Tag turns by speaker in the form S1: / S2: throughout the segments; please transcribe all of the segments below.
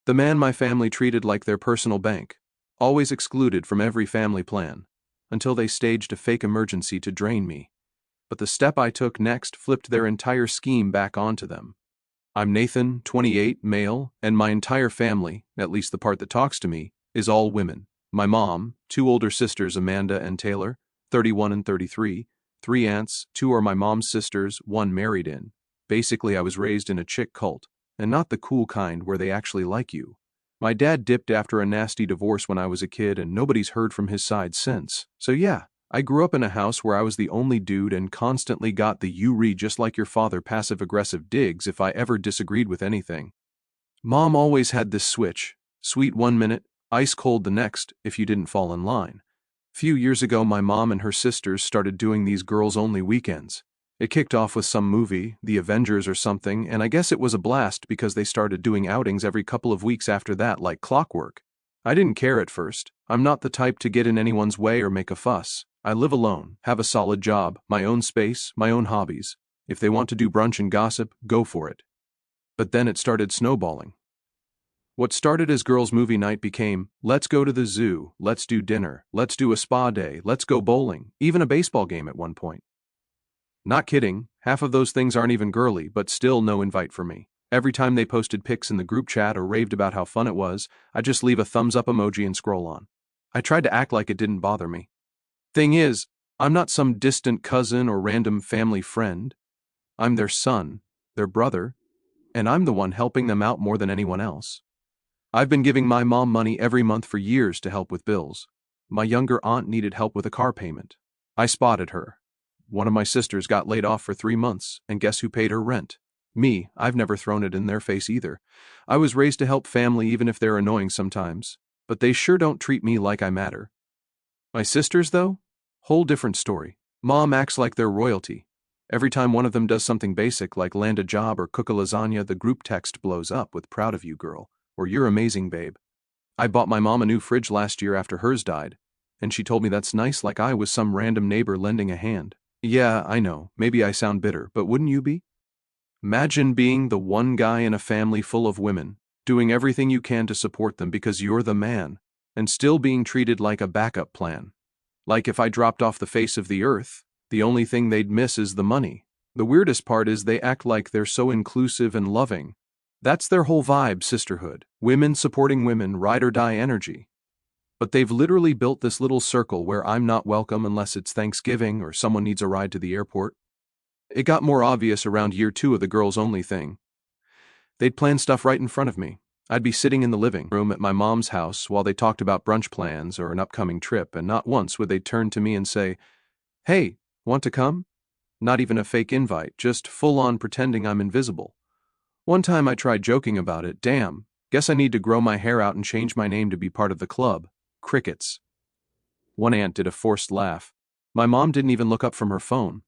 S1: The man my family treated like their personal bank, always excluded from every family plan, until they staged a fake emergency to drain me. But the step I took next flipped their entire scheme back onto them. I'm Nathan, 28, male, and my entire family, at least the part that talks to me, is all women. My mom, two older sisters Amanda and Taylor, 31 and 33, three aunts, two are my mom's sisters, one married in. Basically I was raised in a chick cult, and not the cool kind where they actually like you. My dad dipped after a nasty divorce when I was a kid and nobody's heard from his side since. So yeah, I grew up in a house where I was the only dude and constantly got the "you read just like your father" passive-aggressive digs if I ever disagreed with anything. Mom always had this switch, sweet one minute, ice cold the next if you didn't fall in line. Few years ago my mom and her sisters started doing these girls-only weekends. It kicked off with some movie, The Avengers or something, and I guess it was a blast because they started doing outings every couple of weeks after that like clockwork. I didn't care at first. I'm not the type to get in anyone's way or make a fuss. I live alone, have a solid job, my own space, my own hobbies. If they want to do brunch and gossip, go for it. But then it started snowballing. What started as girls' movie night became, let's go to the zoo, let's do dinner, let's do a spa day, let's go bowling, even a baseball game at one point. Not kidding, half of those things aren't even girly, but still no invite for me. Every time they posted pics in the group chat or raved about how fun it was, I'd just leave a thumbs up emoji and scroll on. I tried to act like it didn't bother me. Thing is, I'm not some distant cousin or random family friend. I'm their son, their brother, and I'm the one helping them out more than anyone else. I've been giving my mom money every month for years to help with bills. My younger aunt needed help with a car payment. I spotted her. One of my sisters got laid off for 3 months, and guess who paid her rent? Me. I've never thrown it in their face either. I was raised to help family even if they're annoying sometimes, but they sure don't treat me like I matter. My sisters, though? Whole different story. Mom acts like they're royalty. Every time one of them does something basic like land a job or cook a lasagna, the group text blows up with "proud of you, girl," or "you're amazing, babe." I bought my mom a new fridge last year after hers died, and she told me that's nice like I was some random neighbor lending a hand. Yeah, I know, maybe I sound bitter, but wouldn't you be? Imagine being the one guy in a family full of women, doing everything you can to support them because you're the man, and still being treated like a backup plan. Like if I dropped off the face of the earth, the only thing they'd miss is the money. The weirdest part is they act like they're so inclusive and loving. That's their whole vibe, sisterhood. Women supporting women, ride or die energy. But they've literally built this little circle where I'm not welcome unless it's Thanksgiving or someone needs a ride to the airport. It got more obvious around year 2 of the girls-only thing. They'd plan stuff right in front of me. I'd be sitting in the living room at my mom's house while they talked about brunch plans or an upcoming trip, and not once would they turn to me and say, "Hey, want to come?" Not even a fake invite, just full-on pretending I'm invisible. One time I tried joking about it. Damn, guess I need to grow my hair out and change my name to be part of the club. Crickets. One aunt did a forced laugh. My mom didn't even look up from her phone.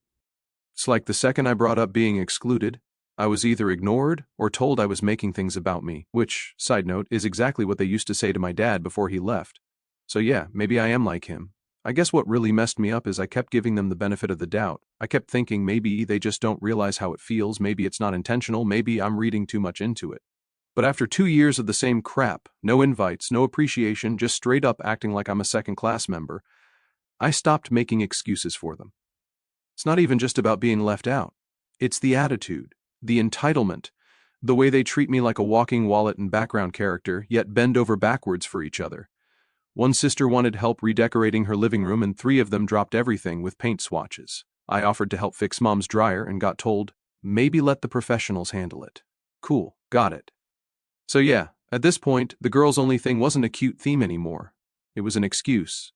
S1: It's like the second I brought up being excluded, I was either ignored or told I was making things about me, which, side note, is exactly what they used to say to my dad before he left. So yeah, maybe I am like him. I guess what really messed me up is I kept giving them the benefit of the doubt. I kept thinking maybe they just don't realize how it feels, maybe it's not intentional, maybe I'm reading too much into it. But after 2 years of the same crap, no invites, no appreciation, just straight up acting like I'm a second-class member, I stopped making excuses for them. It's not even just about being left out. It's the attitude, the entitlement, the way they treat me like a walking wallet and background character, yet bend over backwards for each other. One sister wanted help redecorating her living room and 3 of them dropped everything with paint swatches. I offered to help fix mom's dryer and got told, maybe let the professionals handle it. Cool, got it. So yeah, at this point, the girls-only thing wasn't a cute theme anymore. It was an excuse.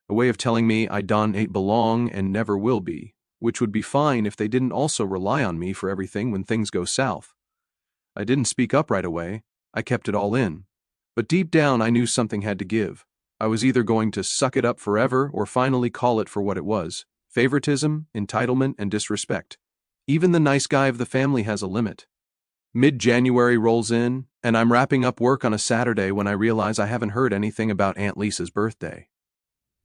S1: A way of telling me I don't belong and never will be, which would be fine if they didn't also rely on me for everything when things go south. I didn't speak up right away. I kept it all in. But deep down I knew something had to give. I was either going to suck it up forever or finally call it for what it was: favoritism, entitlement, and disrespect. Even the nice guy of the family has a limit. Mid-January rolls in, and I'm wrapping up work on a Saturday when I realize I haven't heard anything about Aunt Lisa's birthday.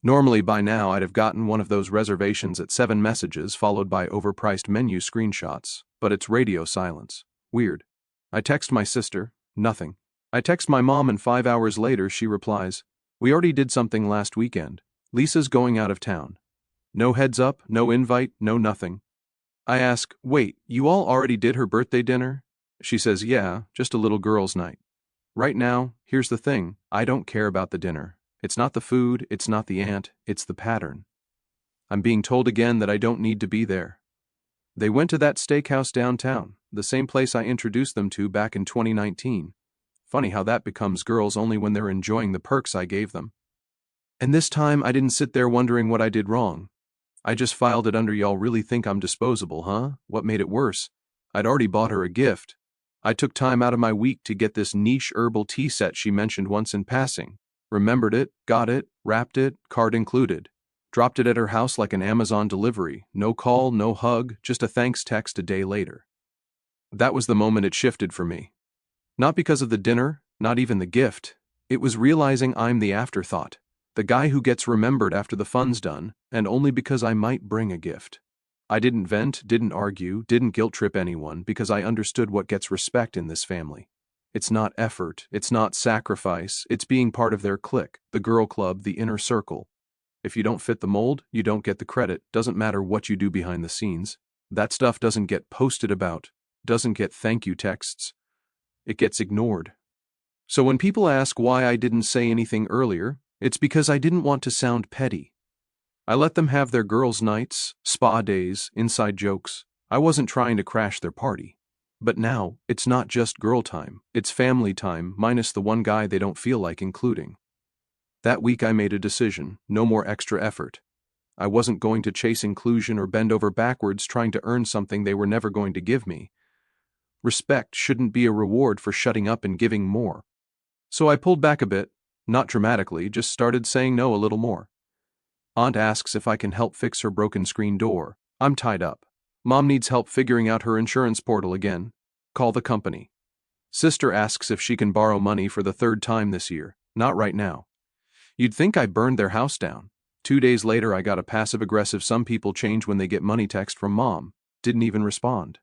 S1: Normally by now I'd have gotten one of those reservations at 7 messages followed by overpriced menu screenshots, but it's radio silence. Weird. I text my sister, nothing. I text my mom and 5 hours later she replies, "We already did something last weekend. Lisa's going out of town." No heads up, no invite, no nothing. I ask, "Wait, you all already did her birthday dinner?" She says, "Yeah, just a little girls' night." Right now, here's the thing, I don't care about the dinner. It's not the food, it's not the aunt, it's the pattern. I'm being told again that I don't need to be there. They went to that steakhouse downtown, the same place I introduced them to back in 2019. Funny how that becomes girls only when they're enjoying the perks I gave them. And this time I didn't sit there wondering what I did wrong. I just filed it under "y'all really think I'm disposable, huh?" What made it worse? I'd already bought her a gift. I took time out of my week to get this niche herbal tea set she mentioned once in passing. Remembered it, got it, wrapped it, card included. Dropped it at her house like an Amazon delivery. No call, no hug, just a thanks text a day later. That was the moment it shifted for me. Not because of the dinner, not even the gift. It was realizing I'm the afterthought. The guy who gets remembered after the fun's done, and only because I might bring a gift. I didn't vent, didn't argue, didn't guilt trip anyone because I understood what gets respect in this family. It's not effort, it's not sacrifice, it's being part of their clique, the girl club, the inner circle. If you don't fit the mold, you don't get the credit, doesn't matter what you do behind the scenes. That stuff doesn't get posted about, doesn't get thank you texts. It gets ignored. So when people ask why I didn't say anything earlier, it's because I didn't want to sound petty. I let them have their girls' nights, spa days, inside jokes. I wasn't trying to crash their party. But now, it's not just girl time, it's family time, minus the one guy they don't feel like including. That week I made a decision, no more extra effort. I wasn't going to chase inclusion or bend over backwards trying to earn something they were never going to give me. Respect shouldn't be a reward for shutting up and giving more. So I pulled back a bit, not dramatically, just started saying no a little more. Aunt asks if I can help fix her broken screen door. I'm tied up. Mom needs help figuring out her insurance portal again. Call the company. Sister asks if she can borrow money for the third time this year. Not right now. You'd think I burned their house down. 2 days later I got a passive-aggressive "some people change when they get money" text from Mom. Didn't even respond.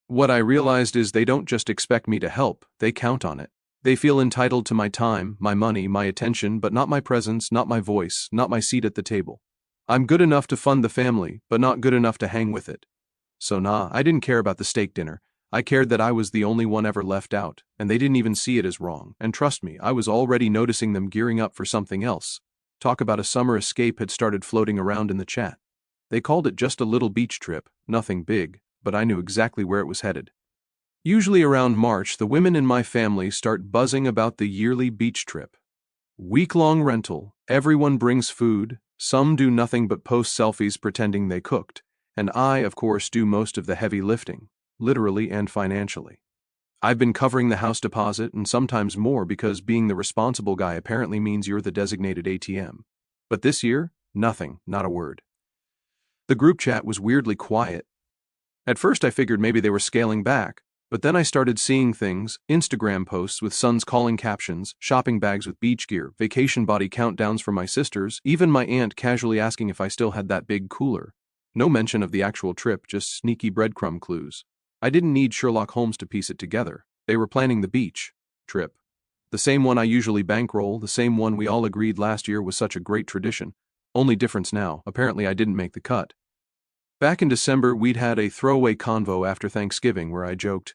S1: What I realized is they don't just expect me to help, they count on it. They feel entitled to my time, my money, my attention, but not my presence, not my voice, not my seat at the table. I'm good enough to fund the family, but not good enough to hang with it. So nah, I didn't care about the steak dinner. I cared that I was the only one ever left out, and they didn't even see it as wrong. And trust me, I was already noticing them gearing up for something else. Talk about a summer escape had started floating around in the chat. They called it just a little beach trip, nothing big, but I knew exactly where it was headed. Usually around March, the women in my family start buzzing about the yearly beach trip. Week-long rental, everyone brings food, some do nothing but post selfies pretending they cooked, and I, of course, do most of the heavy lifting, literally and financially. I've been covering the house deposit and sometimes more because being the responsible guy apparently means you're the designated ATM. But this year, nothing, not a word. The group chat was weirdly quiet. At first I figured maybe they were scaling back, but then I started seeing things, Instagram posts with sons calling captions, shopping bags with beach gear, vacation body countdowns for my sisters, even my aunt casually asking if I still had that big cooler. No mention of the actual trip, just sneaky breadcrumb clues. I didn't need Sherlock Holmes to piece it together. They were planning the beach trip. The same one I usually bankroll, the same one we all agreed last year was such a great tradition. Only difference now, apparently I didn't make the cut. Back in December, we'd had a throwaway convo after Thanksgiving where I joked,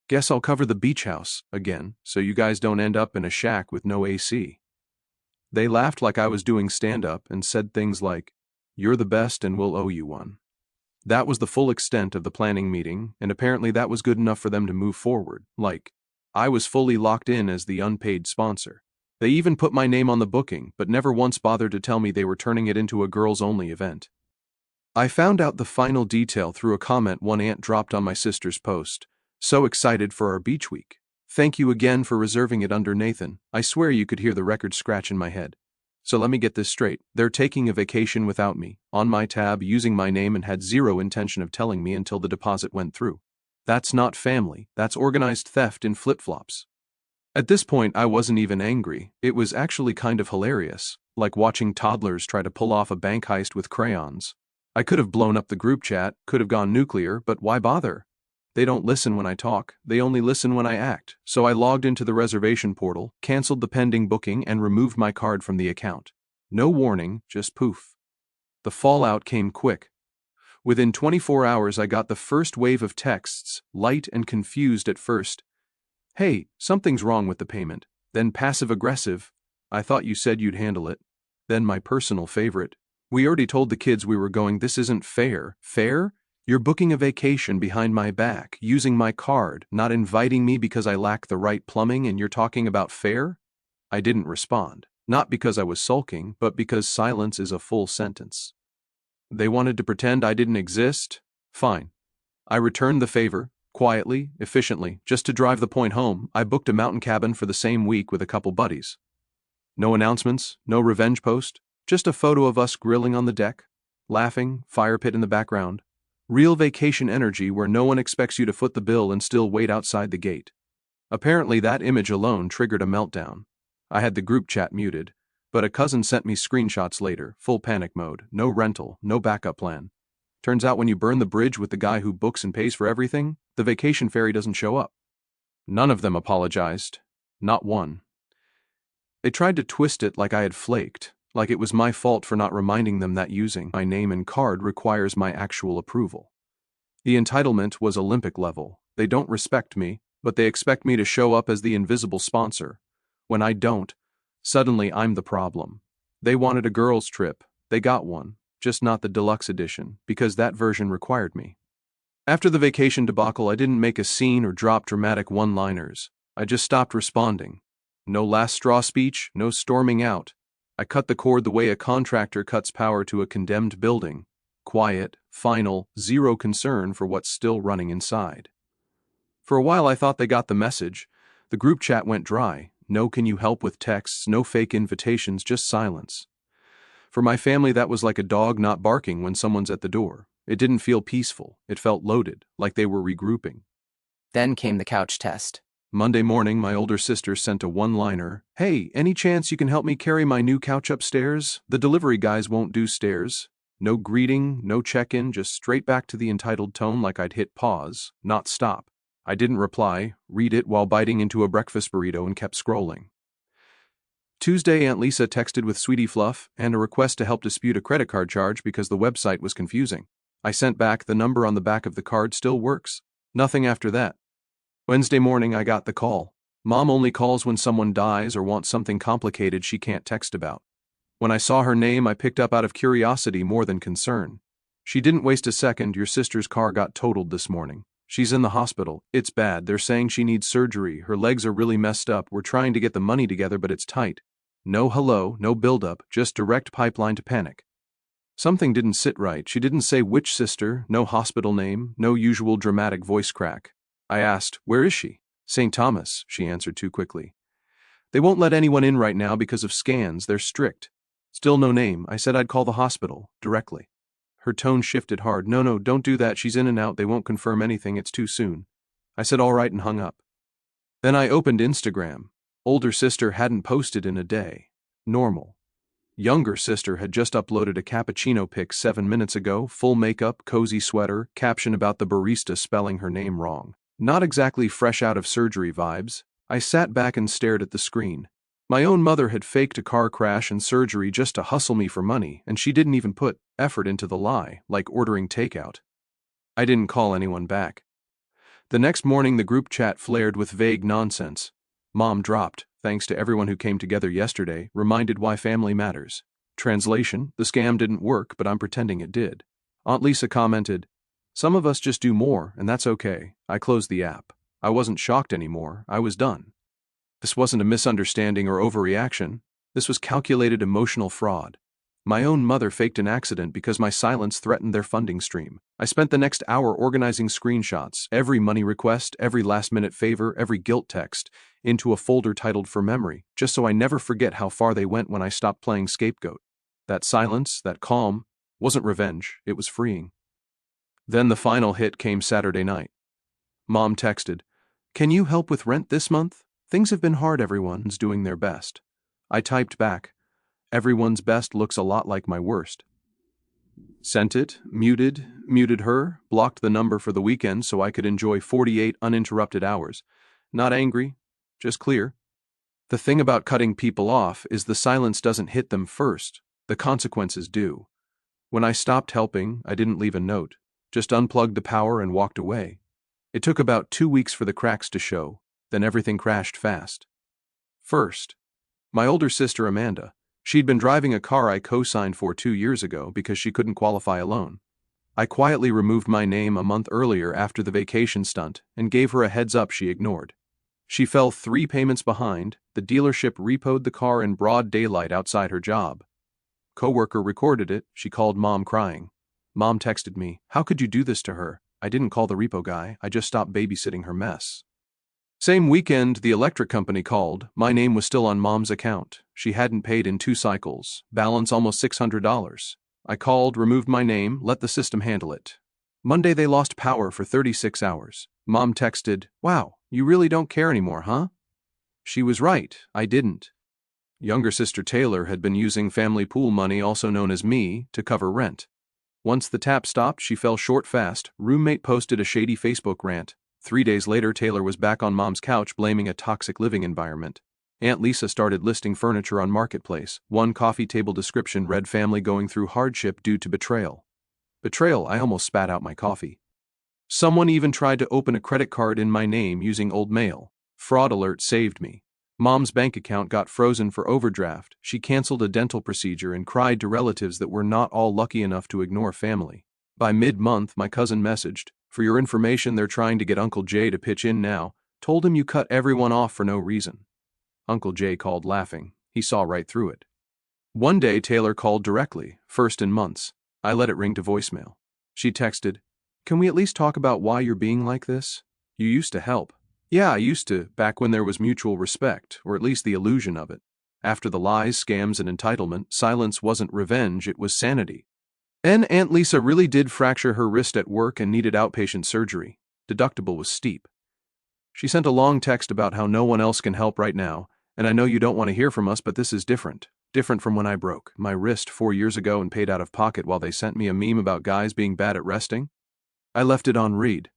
S1: "Guess I'll cover the beach house again, so you guys don't end up in a shack with no AC." They laughed like I was doing stand-up and said things like, "You're the best and we'll owe you one." That was the full extent of the planning meeting, and apparently that was good enough for them to move forward, like, I was fully locked in as the unpaid sponsor. They even put my name on the booking, but never once bothered to tell me they were turning it into a girls-only event. I found out the final detail through a comment one aunt dropped on my sister's post. "So excited for our beach week. Thank you again for reserving it under Nathan." I swear you could hear the record scratch in my head. So let me get this straight. They're taking a vacation without me, on my tab, using my name, and had zero intention of telling me until the deposit went through. That's not family, that's organized theft in flip-flops. At this point, I wasn't even angry. It was actually kind of hilarious, like watching toddlers try to pull off a bank heist with crayons. I could have blown up the group chat, could have gone nuclear, but why bother? They don't listen when I talk, they only listen when I act. So I logged into the reservation portal, canceled the pending booking, and removed my card from the account. No warning, just poof. The fallout came quick. Within 24 hours, I got the first wave of texts, light and confused at first. Hey, something's wrong with the payment. Then passive-aggressive. I thought you said you'd handle it. Then my personal favorite. We already told the kids we were going. This isn't fair. Fair? You're booking a vacation behind my back, using my card, not inviting me because I lack the right plumbing, and you're talking about fair? I didn't respond. Not because I was sulking, but because silence is a full sentence. They wanted to pretend I didn't exist? Fine. I returned the favor, quietly, efficiently. Just to drive the point home, I booked a mountain cabin for the same week with a couple buddies. No announcements, no revenge post, just a photo of us grilling on the deck, laughing, fire pit in the background. Real vacation energy where no one expects you to foot the bill and still wait outside the gate. Apparently that image alone triggered a meltdown. I had the group chat muted, but a cousin sent me screenshots later, full panic mode, no rental, no backup plan. Turns out when you burn the bridge with the guy who books and pays for everything, the vacation fairy doesn't show up. None of them apologized. Not one. They tried to twist it like I had flaked, like it was my fault for not reminding them that using my name and card requires my actual approval. The entitlement was Olympic level. They don't respect me, but they expect me to show up as the invisible sponsor. When I don't, suddenly I'm the problem. They wanted a girls' trip. They got one, just not the deluxe edition, because that version required me. After the vacation debacle, I didn't make a scene or drop dramatic one-liners. I just stopped responding. No last straw speech, no storming out. I cut the cord the way a contractor cuts power to a condemned building. Quiet, final, zero concern for what's still running inside. For a while I thought they got the message. The group chat went dry. No can you help with texts, no fake invitations, just silence. For my family that was like a dog not barking when someone's at the door. It didn't feel peaceful, it felt loaded, like they were regrouping.
S2: Then came the couch test.
S1: Monday morning, my older sister sent a one-liner. Hey, any chance you can help me carry my new couch upstairs? The delivery guys won't do stairs. No greeting, no check-in, just straight back to the entitled tone like I'd hit pause, not stop. I didn't reply, read it while biting into a breakfast burrito and kept scrolling. Tuesday, Aunt Lisa texted with Sweetie Fluff and a request to help dispute a credit card charge because the website was confusing. I sent back, the number on the back of the card still works. Nothing after that. Wednesday morning, I got the call. Mom only calls when someone dies or wants something complicated she can't text about. When I saw her name, I picked up out of curiosity more than concern. She didn't waste a second. Your sister's car got totaled this morning. She's in the hospital. It's bad. They're saying she needs surgery. Her legs are really messed up. We're trying to get the money together, but it's tight. No hello, no build-up, just direct pipeline to panic. Something didn't sit right. She didn't say which sister, no hospital name, no usual dramatic voice crack. I asked, where is she? St. Thomas, she answered too quickly. They won't let anyone in right now because of scans. They're strict. Still no name. I said I'd call the hospital, directly. Her tone shifted hard. No, don't do that. She's in and out. They won't confirm anything. It's too soon. I said all right and hung up. Then I opened Instagram. Older sister hadn't posted in a day. Normal. Younger sister had just uploaded a cappuccino pic 7 minutes ago, full makeup, cozy sweater, caption about the barista spelling her name wrong. Not exactly fresh out of surgery vibes. I sat back and stared at the screen. My own mother had faked a car crash and surgery just to hustle me for money, and she didn't even put effort into the lie, like ordering takeout. I didn't call anyone back. The next morning the group chat flared with vague nonsense. Mom dropped, thanks to everyone who came together yesterday, reminded why family matters. Translation, the scam didn't work, but I'm pretending it did. Aunt Lisa commented, some of us just do more, and that's okay. I closed the app. I wasn't shocked anymore. I was done. This wasn't a misunderstanding or overreaction. This was calculated emotional fraud. My own mother faked an accident because my silence threatened their funding stream. I spent the next hour organizing screenshots, every money request, every last-minute favor, every guilt text, into a folder titled For Memory, just so I never forget how far they went when I stopped playing scapegoat. That silence, that calm, wasn't revenge, it was freeing. Then the final hit came Saturday night. Mom texted, can you help with rent this month? Things have been hard, everyone's doing their best. I typed back, everyone's best looks a lot like my worst. Sent it, muted her, blocked the number for the weekend so I could enjoy 48 uninterrupted hours. Not angry, just clear. The thing about cutting people off is the silence doesn't hit them first, the consequences do. When I stopped helping, I didn't leave a note, just unplugged the power and walked away. It took about 2 weeks for the cracks to show, then everything crashed fast. First, my older sister Amanda. She'd been driving a car I co-signed for 2 years ago because she couldn't qualify a loan. I quietly removed my name a month earlier after the vacation stunt and gave her a heads up she ignored. She fell 3 payments behind. The dealership repoed the car in broad daylight outside her job. Coworker recorded it. She called Mom crying. Mom texted me, "How could you do this to her? I didn't call the repo guy, I just stopped babysitting her mess." Same weekend, the electric company called. My name was still on Mom's account. She hadn't paid in 2 cycles. Balance almost $600. I called, removed my name, let the system handle it. Monday they lost power for 36 hours. Mom texted, "Wow, you really don't care anymore, huh?" She was right, I didn't. Younger sister Taylor had been using family pool money, also known as me, to cover rent. Once the tap stopped, she fell short fast. Roommate posted a shady Facebook rant. 3 days later, Taylor was back on Mom's couch blaming a toxic living environment. Aunt Lisa started listing furniture on Marketplace. One coffee table description read, "Family going through hardship due to betrayal." Betrayal, I almost spat out my coffee. Someone even tried to open a credit card in my name using old mail. Fraud alert saved me. Mom's bank account got frozen for overdraft. She canceled a dental procedure and cried to relatives that were not all lucky enough to ignore family. By mid-month, my cousin messaged, "For your information, they're trying to get Uncle Jay to pitch in now. Told him you cut everyone off for no reason." Uncle Jay called laughing. He saw right through it. One day, Taylor called directly, first in months. I let it ring to voicemail. She texted, "Can we at least talk about why you're being like this? You used to help." Yeah, I used to, back when there was mutual respect, or at least the illusion of it. After the lies, scams, and entitlement, silence wasn't revenge, it was sanity. And Aunt Lisa really did fracture her wrist at work and needed outpatient surgery. Deductible was steep. She sent a long text about how no one else can help right now, and I know you don't want to hear from us, but this is different. Different from when I broke my wrist 4 years ago and paid out of pocket while they sent me a meme about guys being bad at resting. I left it on read.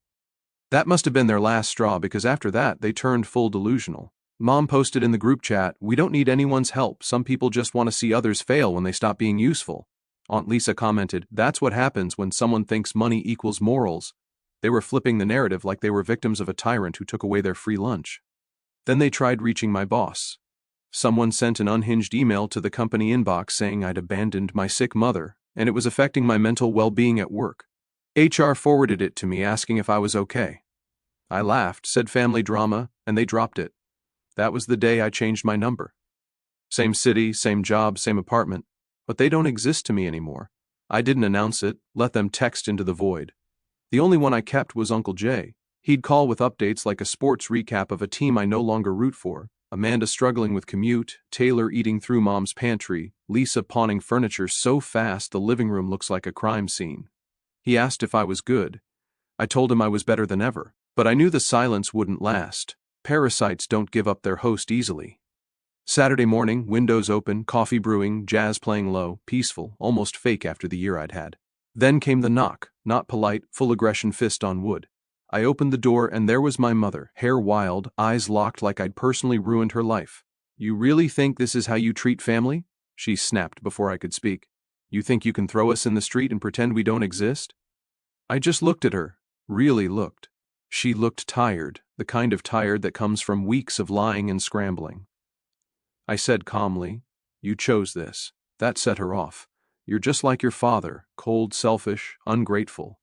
S1: That must have been their last straw, because after that, they turned full delusional. Mom posted in the group chat, "We don't need anyone's help, some people just want to see others fail when they stop being useful." Aunt Lisa commented, "That's what happens when someone thinks money equals morals." They were flipping the narrative like they were victims of a tyrant who took away their free lunch. Then they tried reaching my boss. Someone sent an unhinged email to the company inbox saying I'd abandoned my sick mother, and it was affecting my mental well-being at work. HR forwarded it to me asking if I was okay. I laughed, said family drama, and they dropped it. That was the day I changed my number. Same city, same job, same apartment, but they don't exist to me anymore. I didn't announce it, let them text into the void. The only one I kept was Uncle Jay. He'd call with updates like a sports recap of a team I no longer root for. Amanda struggling with commute, Taylor eating through Mom's pantry, Lisa pawning furniture so fast the living room looks like a crime scene. He asked if I was good. I told him I was better than ever, but I knew the silence wouldn't last. Parasites don't give up their host easily. Saturday morning, windows open, coffee brewing, jazz playing low, peaceful, almost fake after the year I'd had. Then came the knock, not polite, full aggression, fist on wood. I opened the door and there was my mother, hair wild, eyes locked like I'd personally ruined her life. "You really think this is how you treat family?" she snapped before I could speak. "You think you can throw us in the street and pretend we don't exist?" I just looked at her, really looked. She looked tired, the kind of tired that comes from weeks of lying and scrambling. I said calmly, "You chose this." That set her off. "You're just like your father, cold, selfish, ungrateful.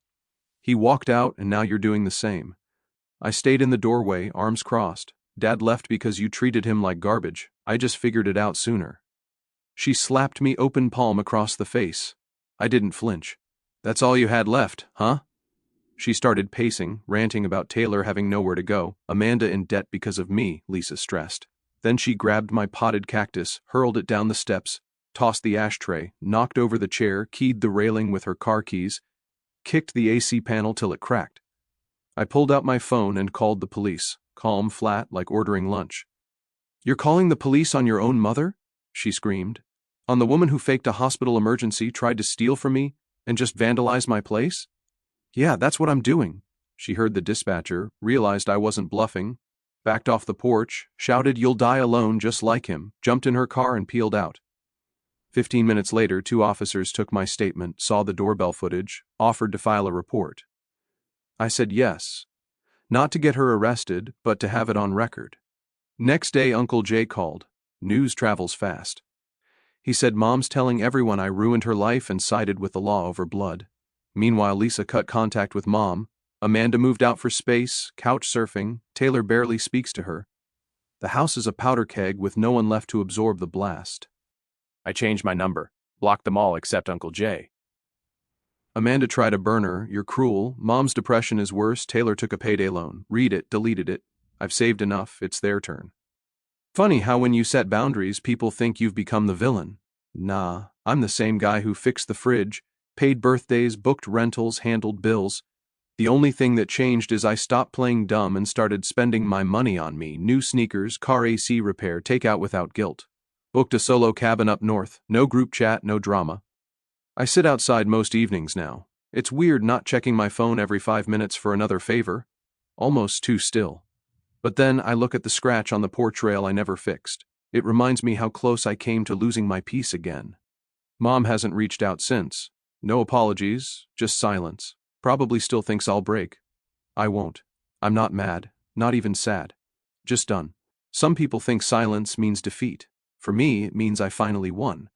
S1: He walked out and now you're doing the same." I stayed in the doorway, arms crossed. "Dad left because you treated him like garbage. I just figured it out sooner." She slapped me open palm across the face. I didn't flinch. "That's all you had left, huh?" She started pacing, ranting about Taylor having nowhere to go, Amanda in debt because of me, Lisa stressed. Then she grabbed my potted cactus, hurled it down the steps, tossed the ashtray, knocked over the chair, keyed the railing with her car keys, kicked the AC panel till it cracked. I pulled out my phone and called the police, calm, flat, like ordering lunch. "You're calling the police on your own mother?" she screamed. "On the woman who faked a hospital emergency, tried to steal from me?" And just vandalize my place? Yeah, that's what I'm doing. She heard the dispatcher, realized I wasn't bluffing, backed off the porch, shouted, "You'll die alone just like him," jumped in her car and peeled out. 15 minutes later, 2 officers took my statement, saw the doorbell footage, offered to file a report. I said yes. Not to get her arrested, but to have it on record. Next day, Uncle Jay called. News travels fast. He said Mom's telling everyone I ruined her life and sided with the law over blood. Meanwhile, Lisa cut contact with Mom. Amanda moved out for space, couch surfing. Taylor barely speaks to her. The house is a powder keg with no one left to absorb the blast. I changed my number. Blocked them all except Uncle Jay. Amanda tried a burner. You're cruel. Mom's depression is worse. Taylor took a payday loan. Read it, deleted it. I've saved enough. It's their turn. Funny how when you set boundaries, people think you've become the villain. Nah, I'm the same guy who fixed the fridge, paid birthdays, booked rentals, handled bills. The only thing that changed is I stopped playing dumb and started spending my money on me. New sneakers, car AC repair, takeout without guilt. Booked a solo cabin up north. No group chat, no drama. I sit outside most evenings now. It's weird not checking my phone every 5 minutes for another favor. Almost too still. But then I look at the scratch on the porch rail I never fixed. It reminds me how close I came to losing my peace again. Mom hasn't reached out since. No apologies, just silence. Probably still thinks I'll break. I won't. I'm not mad, not even sad. Just done. Some people think silence means defeat. For me, it means I finally won.